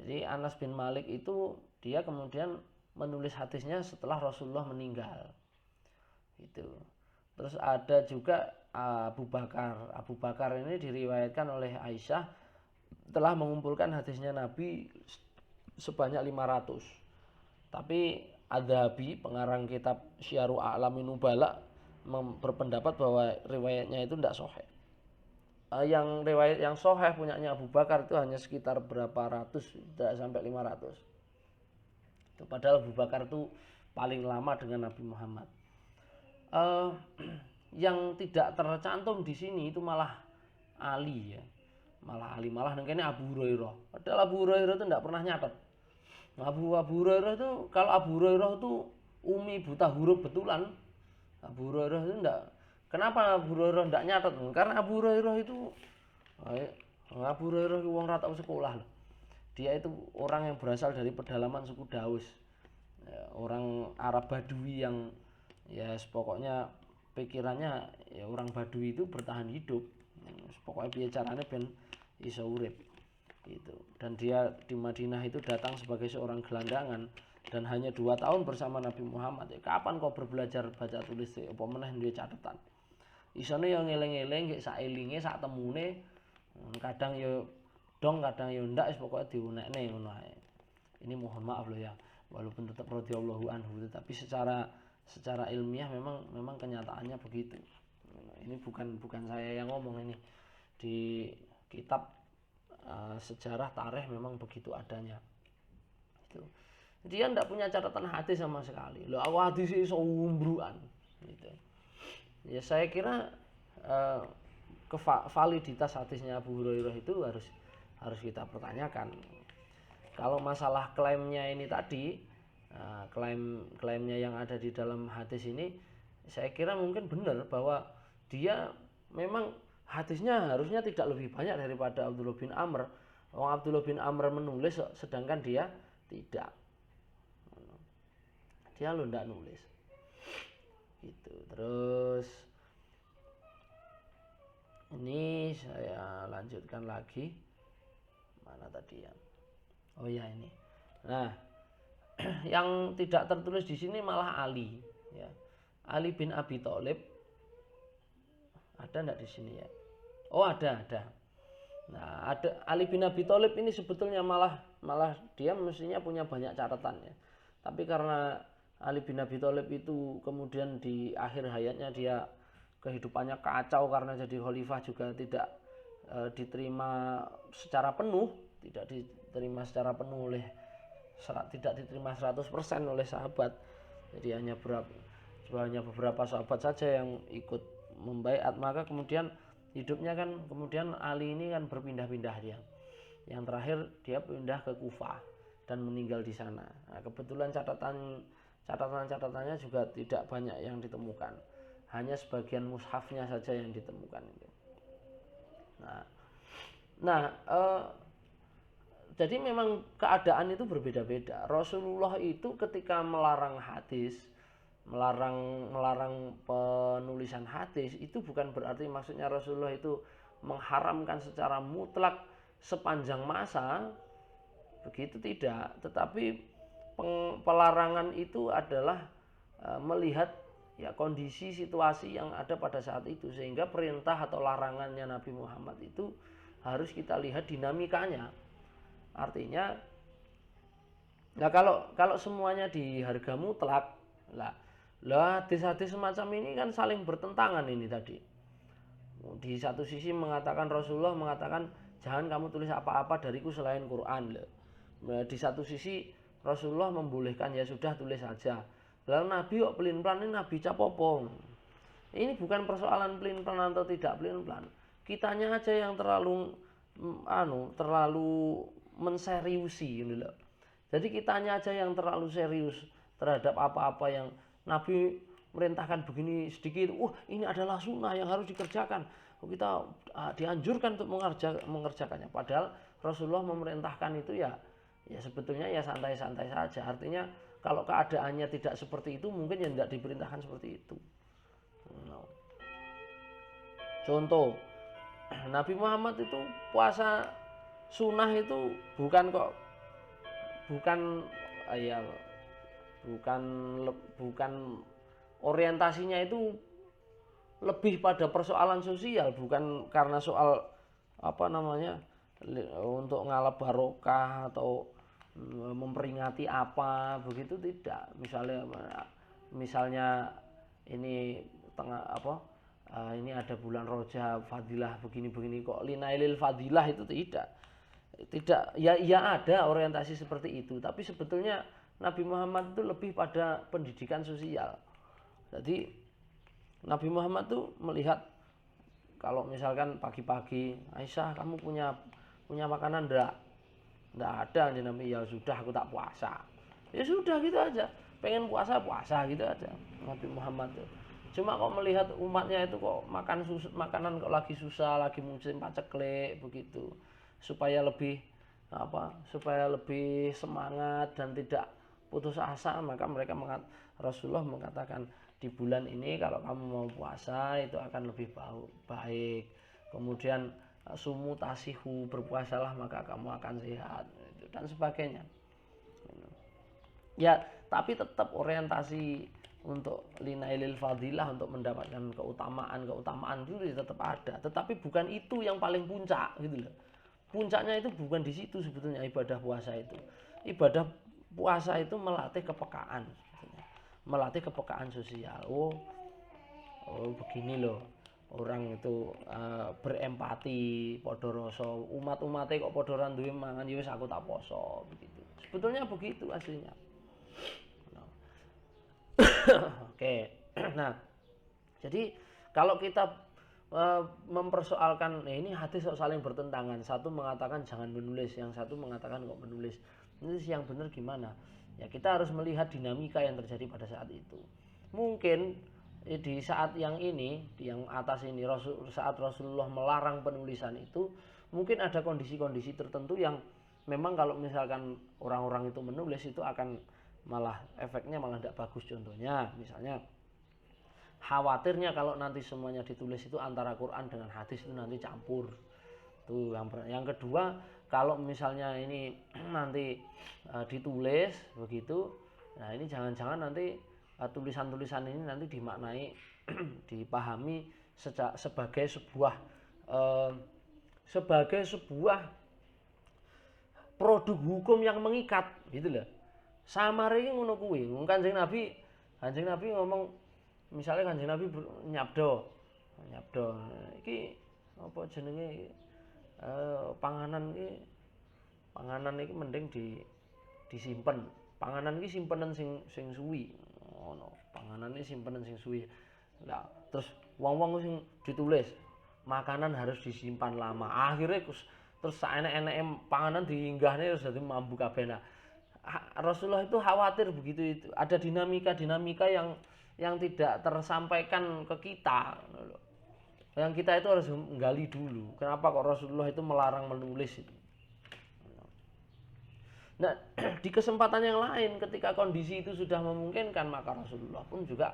Jadi Anas bin Malik itu dia kemudian menulis hadisnya setelah Rasulullah meninggal. Itu. Terus ada juga Abu Bakar. Abu Bakar ini diriwayatkan oleh Aisyah telah mengumpulkan hadisnya Nabi sebanyak 500. Tapi Adzabi, pengarang kitab Syiaru A'lamin Nubala, berpendapat bahwa riwayatnya itu tidak sahih. Yang riwayat yang sahih punyanya Abu Bakar itu hanya sekitar berapa ratus, tidak sampai 500. Itu padahal Abu Bakar itu paling lama dengan Nabi Muhammad. Yang tidak tercantum di sini itu malah Ali ya. Malah Ali, malah ini Abu Hurairah. Padahal Abu Hurairah itu tidak pernah nyatet. Abu Hurairah itu, kalau Abu Hurairah itu umi buta huruf betulan. Abu Hurairah itu enggak. Kenapa Abu Hurairah enggak nyatet? Karena Abu Hurairah itu wong ra tau sekolah loh. Dia itu orang yang berasal dari pedalaman suku Daus. Ya, orang Arab Badui yang ya pokoknya pikirannya ya orang Badui itu bertahan hidup. Pokoknya piye carane ben iso urip. Gitu. Dan dia di Madinah itu datang sebagai seorang gelandangan dan hanya 2 tahun bersama Nabi Muhammad. Ya, kapan kau berbelajar baca tulis apa meneh duwe catatan. Isone yo ngeling-eling gek sak elinge sak temune, kadang yo dong kadang yo ndak, pokoke diunekne ngono ae. Ini mohon maaf loh ya, walaupun tetap radhiyallahu anhu, tapi secara ilmiah memang kenyataannya begitu. Ini bukan saya yang ngomong, ini di kitab sejarah tarikh memang begitu adanya. Itu. Dia tidak punya catatan hadis sama sekali. Loh, aku hadis iso umbruan gitu. Ya saya kira validitas hadisnya Abu Hurairah itu harus kita pertanyakan. Kalau masalah klaimnya ini tadi, klaimnya yang ada di dalam hadis ini, saya kira mungkin benar bahwa dia memang hadisnya harusnya tidak lebih banyak daripada Abdullah bin Amr. Abdullah bin Amr menulis sedangkan dia tidak. Dia lo tidak nulis. Gitu. Terus ini saya lanjutkan lagi. Mana tadi ya? Oh ya ini. Nah, yang tidak tertulis di sini malah Ali, ya. Ali bin Abi Thalib. Ada enggak di sini ya? Oh, ada. Nah, ada Ali bin Abi Thalib ini sebetulnya malah dia mestinya punya banyak catatan ya. Tapi karena Ali bin Abi Thalib itu kemudian di akhir hayatnya dia kehidupannya kacau karena jadi khalifah juga tidak diterima secara penuh, tidak diterima 100% oleh sahabat. Jadi hanya beberapa sahabat saja yang ikut membaiat, maka kemudian hidupnya kan kemudian Ali ini kan berpindah-pindah dia. Yang terakhir dia pindah ke Kufah dan meninggal di sana. Nah, kebetulan catatannya juga tidak banyak yang ditemukan. Hanya sebagian mushafnya saja yang ditemukan itu. Jadi memang keadaan itu berbeda-beda. Rasulullah itu ketika melarang hadis, melarang penulisan hadis, itu bukan berarti maksudnya Rasulullah itu mengharamkan secara mutlak sepanjang masa, begitu tidak. Tetapi pelarangan itu adalah melihat ya kondisi situasi yang ada pada saat itu, sehingga perintah atau larangannya Nabi Muhammad itu harus kita lihat dinamikanya. Artinya, nah kalau semuanya di harga mutlak, lah hadis-hadis semacam ini kan saling bertentangan ini tadi. Di satu sisi Rasulullah mengatakan jangan kamu tulis apa-apa dariku selain Quran. Nah, di satu sisi Rasulullah membolehkan ya sudah tulis saja. Lalu Nabi kok pelin-pelan, ini Nabi capopong. Ini bukan persoalan pelin-pelan atau tidak pelin-pelan. Kitanya aja yang terlalu menseriusi gitu loh. Jadi kitanya aja yang terlalu serius terhadap apa-apa yang Nabi merintahkan begini sedikit, ini adalah sunnah yang harus dikerjakan. Kita dianjurkan untuk mengerjakannya. Padahal Rasulullah memerintahkan itu ya sebetulnya ya santai-santai saja. Artinya kalau keadaannya tidak seperti itu, mungkin ya tidak diperintahkan seperti itu. Contoh, Nabi Muhammad itu puasa sunnah itu bukan kok bukan ya bukan bukan orientasinya itu lebih pada persoalan sosial, bukan karena soal apa namanya untuk ngalap barokah atau memperingati apa begitu, tidak. Misalnya ini tengah apa ini ada bulan Rajab fadilah begini-begini, kok linailil fadilah, itu tidak ya ada orientasi seperti itu, tapi sebetulnya Nabi Muhammad itu lebih pada pendidikan sosial. Jadi Nabi Muhammad tuh melihat kalau misalkan pagi-pagi, Aisyah kamu punya makanan enggak ada, dia Nabi, ya sudah aku tak puasa, ya sudah gitu aja, pengen puasa gitu aja Nabi Muhammad tuh. Cuma kok melihat umatnya itu kok makanan kok lagi susah, lagi musim paceklik begitu, supaya lebih semangat dan tidak putus asa, maka Rasulullah mengatakan di bulan ini kalau kamu mau puasa itu akan lebih baik. Kemudian sumu tasihu, berpuasalah maka kamu akan sehat, dan sebagainya. Ya, tapi tetap orientasi untuk linailil fadilah, untuk mendapatkan keutamaan itu tetap ada, tetapi bukan itu yang paling puncak gitu loh. Puncaknya itu bukan di situ sebetulnya. Ibadah puasa itu melatih kepekaan sebetulnya. Melatih kepekaan sosial. Oh begini loh, orang itu berempati, padha rasa, umat-umate kok padha ra duwe mangan, ya wis aku tak poso begitu. Sebetulnya begitu aslinya. Oke. Nah, jadi kalau kita mempersoalkan ini hadis saling bertentangan, satu mengatakan jangan menulis, yang satu mengatakan kok menulis, ini yang benar gimana? Ya kita harus melihat dinamika yang terjadi pada saat itu. Mungkin di saat yang ini, di yang atas ini, saat Rasulullah melarang penulisan itu, mungkin ada kondisi-kondisi tertentu yang memang kalau misalkan orang-orang itu menulis itu akan malah efeknya malah tidak bagus. Contohnya misalnya khawatirnya kalau nanti semuanya ditulis itu antara Quran dengan hadis itu nanti campur. Tuh yang kedua, kalau misalnya ini nanti ditulis begitu, nah ini jangan-jangan nanti tulisan-tulisan ini nanti dimaknai dipahami sebagai sebuah produk hukum yang mengikat gitu loh. Samare iki ngono kuwi. Kanjeng Nabi ngomong, misalnya Kanjeng Nabi nyabda iki apa jenenge panganan iki mending disimpen. Panganan iki simpenan sing suwi. Ngono. Panganan iki simpenan sing suwi. Lah, terus wong-wong sing ditulis makanan harus disimpan lama. Akhirnya terus saenek-eneke panganan diinggahne terus dadi mambu kabeh. Rasulullah itu khawatir begitu, itu ada dinamika yang tidak tersampaikan ke kita. Yang kita itu harus menggali dulu. Kenapa kok Rasulullah itu melarang menulis itu? Nah, di kesempatan yang lain ketika kondisi itu sudah memungkinkan, maka Rasulullah pun juga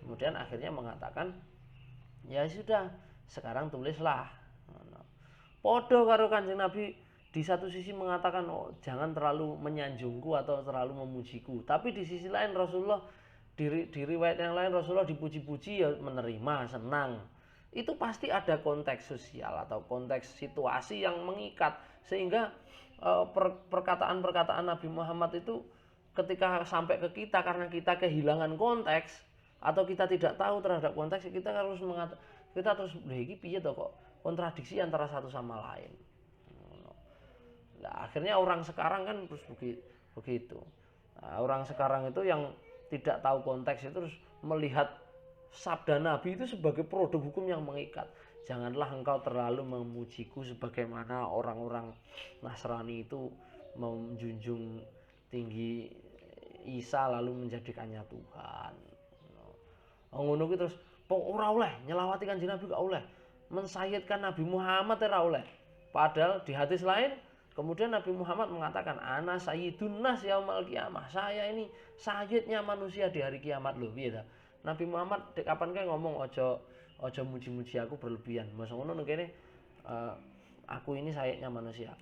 kemudian akhirnya mengatakan, ya sudah, sekarang tulislah. Podo karo Kanjeng Nabi di satu sisi mengatakan, oh jangan terlalu menyanjungku atau terlalu memujiku, tapi di sisi lain Rasulullah di riwayat yang lain Rasulullah dipuji-puji, ya menerima, senang. Itu pasti ada konteks sosial atau konteks situasi yang mengikat, sehingga perkataan-perkataan Nabi Muhammad itu ketika sampai ke kita, karena kita kehilangan konteks atau kita tidak tahu terhadap konteks, kita terus iki piye to kok kontradiksi antara satu sama lain. Nah, akhirnya orang sekarang kan terus begitu. Nah, orang sekarang itu yang tidak tahu konteks itu terus melihat sabda Nabi itu sebagai produk hukum yang mengikat. Janganlah engkau terlalu memujiku sebagaimana orang-orang Nasrani itu menjunjung tinggi Isa lalu menjadikannya Tuhan. Ngono kuwi terus ora oleh nyelawati Kanjeng Nabi, gak oleh mensayyidkan Nabi Muhammad, ora oleh. Padahal di hadis lain kemudian Nabi Muhammad mengatakan, ana sayyidun nas yaumal qiyamah. Saya ini sayyidnya manusia di hari kiamat loh. Piye ta? Nabi Muhammad kapan kae ngomong ojo muji-muji aku berlebihan. Masa ngono kene aku ini sayyidnya manusia.